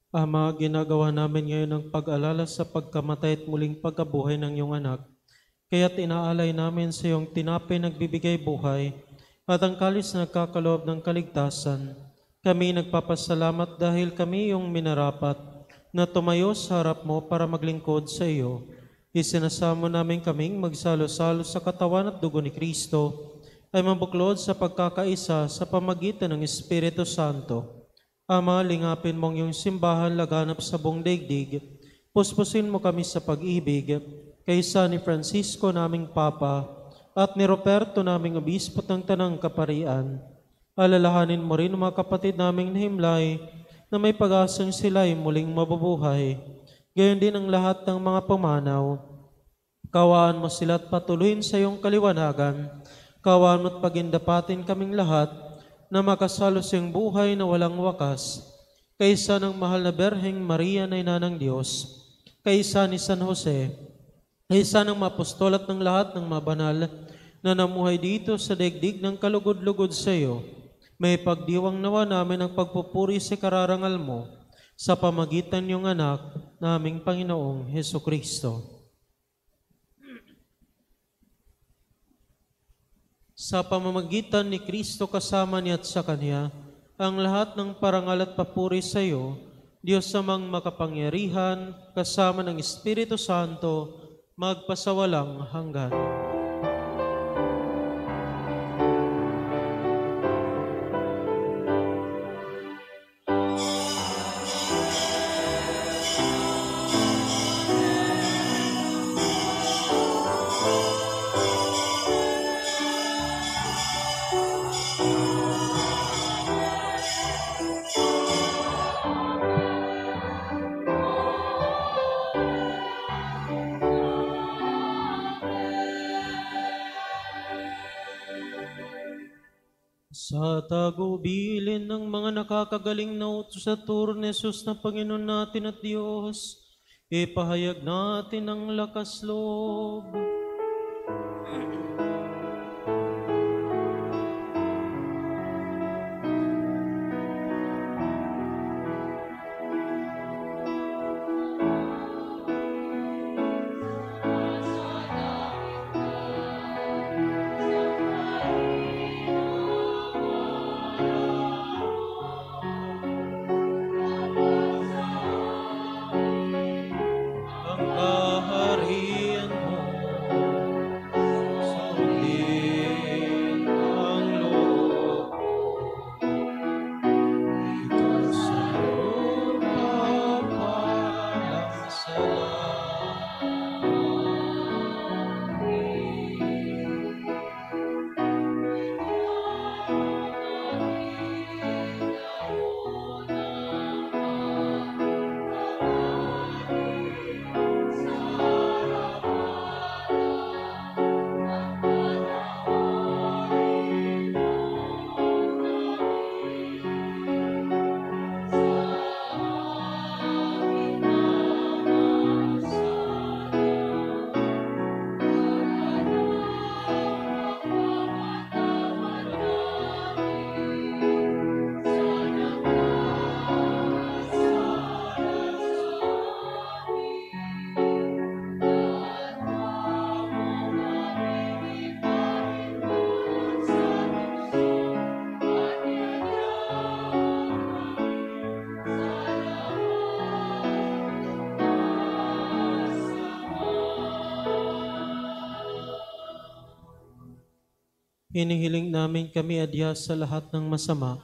Ama, ginagawa namin ngayon ang pag-alala sa pagkamatay at muling pagkabuhay ng iyong anak. Kaya't inaalay namin sa iyong tinapay nagbibigay buhay at ang kalis na nagkakaloob ng kaligtasan. Kami nagpapasalamat dahil kami iyong minarapat na tumayo sa harap mo para maglingkod sa iyo. Isinasamo namin kaming magsalo-salo sa katawan at dugo ni Kristo ay mabuklod sa pagkakaisa sa pamagitan ng Espiritu Santo. Ama, lingapin mong yung simbahan laganap sa buong daigdig. Puspusin mo kami sa pag-ibig, kaysa ni Francisco naming Papa at ni Roberto naming Obispo ng Tanang Kaparian. Alalahanin mo rin mga kapatid naming nahimlay na may pag-asang sila'y muling mabubuhay. Gayon din ang lahat ng mga pumanaw. Kawaan mo sila at patuloyin sa iyong kaliwanagan. Kawaan mo at pagindapatin kaming lahat na makasalo sa iyong buhay na walang wakas. Kaysa ng mahal na Berheng Maria na Ina ng Diyos, kaysa ni San Jose, kaysa ng apostol at ng lahat ng mabanal na namuhay dito sa daigdig ng kalugod-lugod sa iyo, may pagdiwang nawa namin ang pagpupuri sa kararangal mo sa pamagitan niyong anak naming Panginoong Heso Kristo. Sa pamamagitan ni Kristo kasama niya at sa Kanya, ang lahat ng parangal at papuri sa iyo, Diyos amang makapangyarihan, kasama ng Espiritu Santo, magpasawalang hanggan. Sa tagubilin ng mga nakakagaling na utos sa turo ni Jesus na Panginoon natin at Diyos, ipahayag natin ang lakas loob. Hinihiling namin kami adya sa lahat ng masama,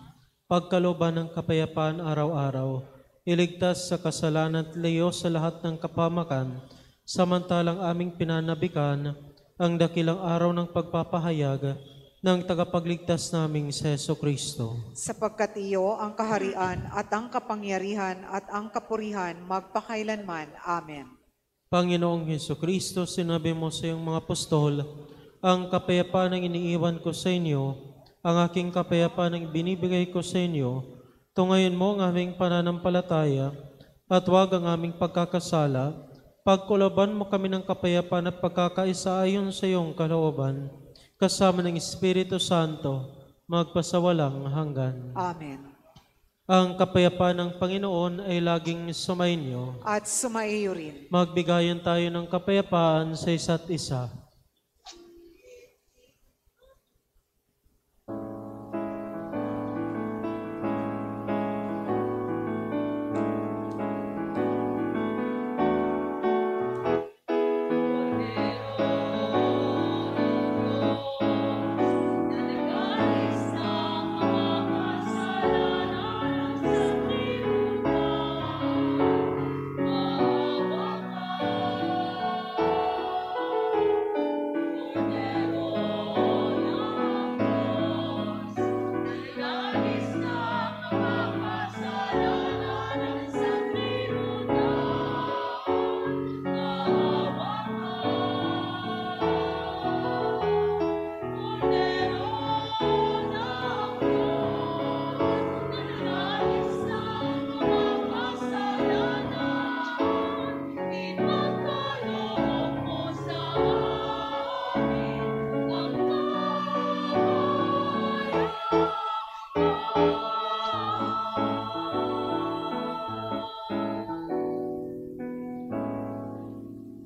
pagkalooban ng kapayapaan araw-araw, iligtas sa kasalanan at layo sa lahat ng kapamakan, samantalang aming pinanabikan ang dakilang araw ng pagpapahayag ng tagapagligtas naming si Heso Kristo. Sapagkat iyo ang kaharian at ang kapangyarihan at ang kapurihan magpakailanman. Amen. Panginoong Heso Kristo, sinabi mo sa iyong mga apostol, ang kapayapaan ang iniiwan ko sa inyo, ang aking kapayapaan ang binibigay ko sa inyo. Tungayin mo ang aming pananampalataya at huwag ang aming pagkakasala. Pagkulaban mo kami ng kapayapaan at pagkakaisa ayon sa iyong kalooban, kasama ng Espiritu Santo, magpasawalang hanggan. Amen. Ang kapayapaan ng Panginoon ay laging sumainyo. At sumaiyo rin. Magbigayan tayo ng kapayapaan sa isa't isa.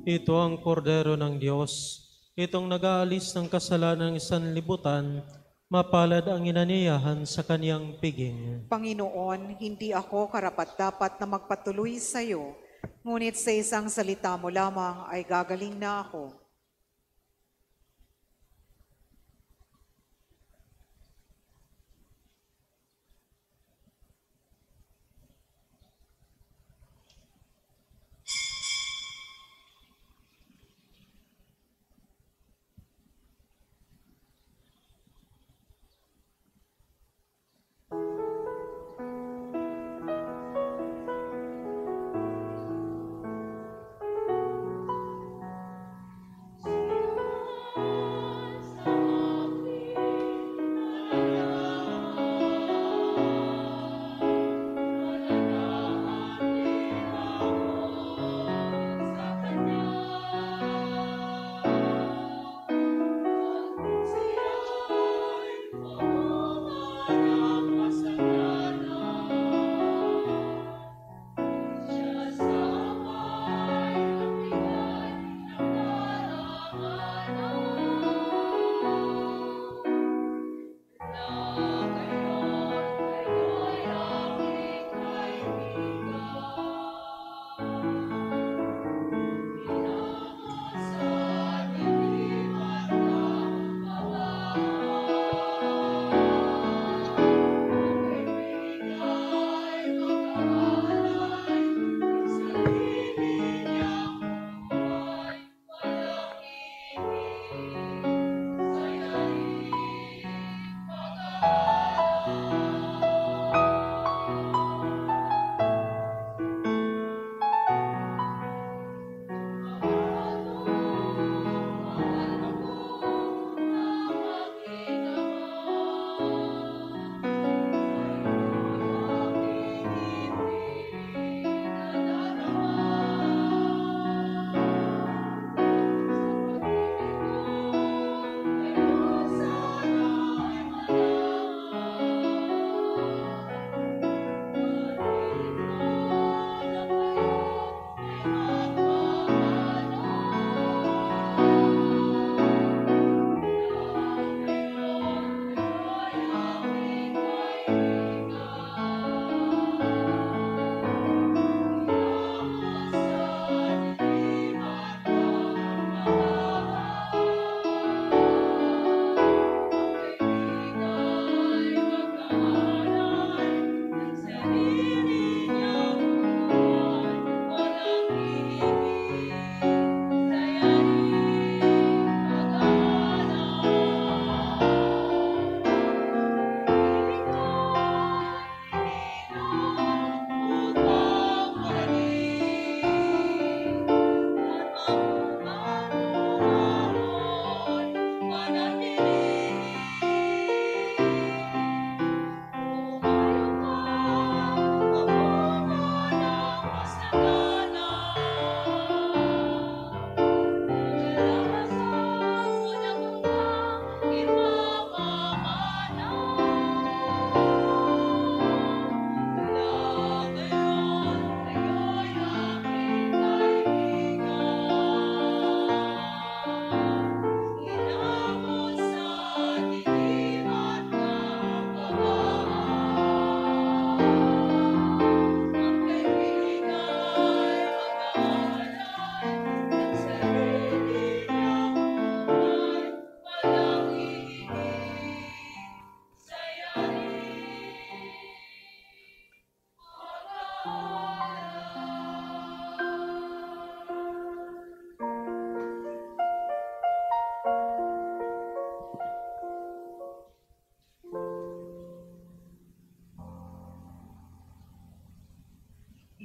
Ito ang kordero ng Diyos, itong nag-aalis ng kasalanan ng sanlibutan, mapalad ang inaniyahan sa kaniyang piging. Panginoon, hindi ako karapat-dapat na magpatuloy sa iyo, ngunit sa isang salita mo lamang ay gagaling na ako.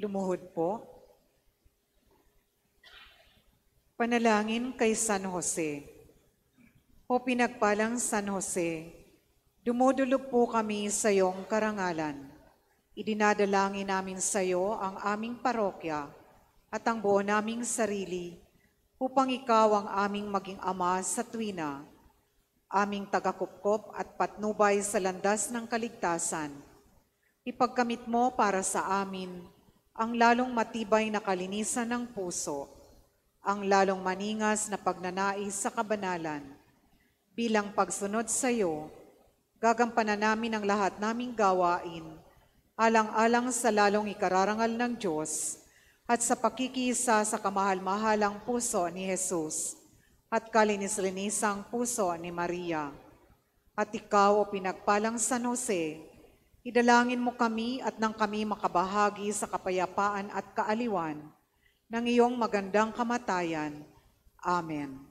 Lumuhod po. Panalangin kay San Jose. O pinagpalang San Jose, dumudulog po kami sa iyong karangalan. Idinadalangin namin sa iyo ang aming parokya at ang buo naming sarili upang ikaw ang aming maging ama sa tuwina, aming tagakupkop at patnubay sa landas ng kaligtasan. Ipagkamit mo para sa amin ang lalong matibay na kalinisan ng puso, ang lalong maningas na pagnanais sa kabanalan. Bilang pagsunod sa iyo, gagampanan namin ang lahat naming gawain, alang-alang sa lalong ikararangal ng Diyos at sa pakikisa sa kamahal-mahalang puso ni Jesus at kalinis-linisang puso ni Maria. At ikaw, o pinagpalang San Jose, idalangin mo kami at nang kami makabahagi sa kapayapaan at kaaliwan ng iyong magandang kamatayan. Amen.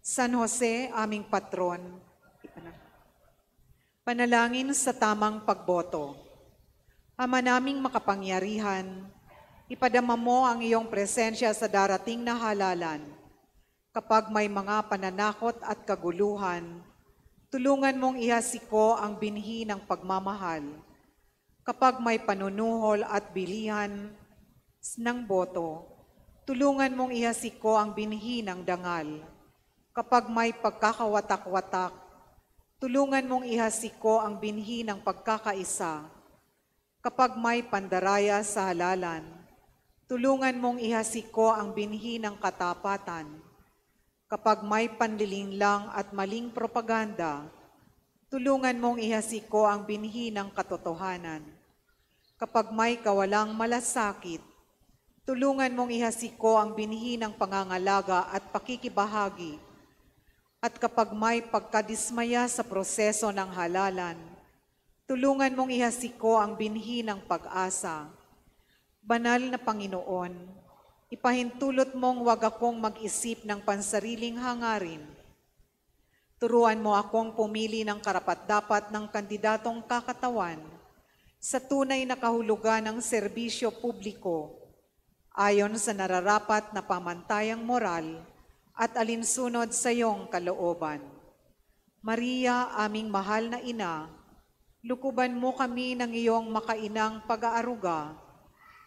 San Jose, aming patron, panalangin sa tamang pagboto. Ama naming makapangyarihan, ipadama mo ang iyong presensya sa darating na halalan. Kapag may mga pananakot at kaguluhan, tulungan mong ihasiko ang binhi ng pagmamahal. Kapag may panunuhol at bilihan ng boto, tulungan mong ihasiko ang binhi ng dangal. Kapag may pagkakawatak-watak, tulungan mong ihasiko ang binhi ng pagkakaisa. Kapag may pandaraya sa halalan, tulungan mong ihasiko ang binhi ng katapatan. Kapag may panlilinlang at maling propaganda, tulungan mong ihasiko ang binhi ng katotohanan. Kapag may kawalang malasakit, tulungan mong ihasiko ang binhi ng pangangalaga at pakikibahagi. At kapag may pagkadismaya sa proseso ng halalan, tulungan mong ihasiko ang binhi ng pag-asa. Banal na Panginoon, ipahintulot mong wag akong mag-isip ng pansariling hangarin. Turuan mo akong pumili ng karapat-dapat ng kandidatong kakatawan sa tunay na kahulugan ng serbisyo publiko, ayon sa nararapat na pamantayang moral at alinsunod sa iyong kalooban. Maria, aming mahal na ina, lukuban mo kami ng iyong makainang pag-aaruga,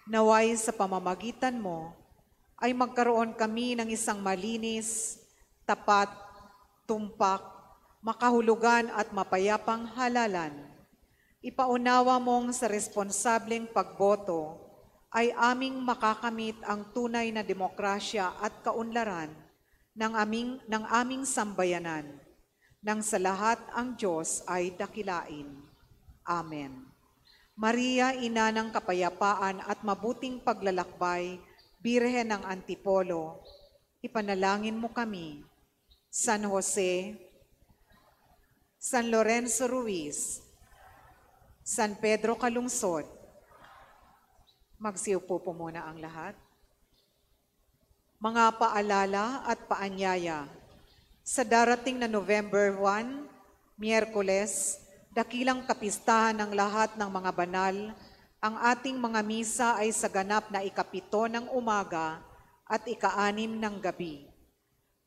naway sa pamamagitan mo ay magkaroon kami ng isang malinis, tapat, tumpak, makahulugan at mapayapang halalan. Ipaunawa mong sa responsableng pagboto ay aming makakamit ang tunay na demokrasya at kaunlaran ng aming sambayanan, nang sa lahat ang Diyos ay dakilain. Amen. Maria, ina ng kapayapaan at mabuting paglalakbay, Birhen ng Antipolo, ipanalangin mo kami. San Jose, San Lorenzo Ruiz, San Pedro Calungsod. Magsiupo po muna ang lahat. Mga paalala at paanyaya. Sa darating na November 1, Miyerkules, dakilang kapistahan ng lahat ng mga banal, ang ating mga misa ay sa ganap na 7 ng umaga at 6 ng gabi.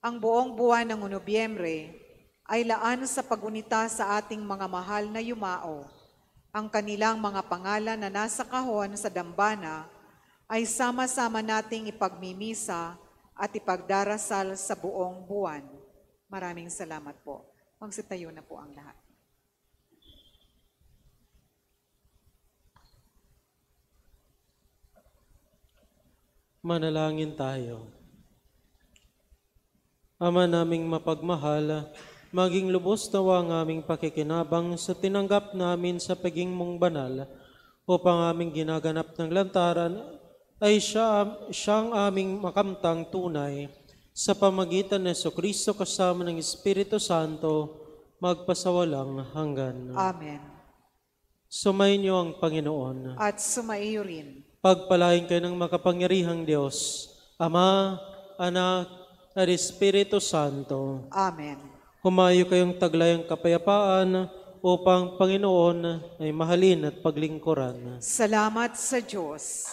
Ang buong buwan ng Nobyembre ay laan sa pagunita sa ating mga mahal na yumao. Ang kanilang mga pangalan na nasa kahon sa dambana ay sama-sama nating ipagmimisa at ipagdarasal sa buong buwan. Maraming salamat po. Magsitayo na po ang lahat. Manalangin tayo. Ama naming mapagmahal, maging lubos nawa ang aming pakikinabang sa tinanggap namin sa paging mong banal upang aming ginaganap ng lantaran ay siyang aming makamtang tunay sa pamagitan ng Jesucristo kasama ng Espiritu Santo magpasawalang hanggan. Amen. Sumayin niyo ang Panginoon. At sumaiyo rin. Pagpalain kayo ng makapangyarihang Diyos, Ama, Anak, at Espiritu Santo. Amen. Humayo kayong taglayang kapayapaan upang Panginoon ay mahalin at paglingkuran. Salamat sa Diyos.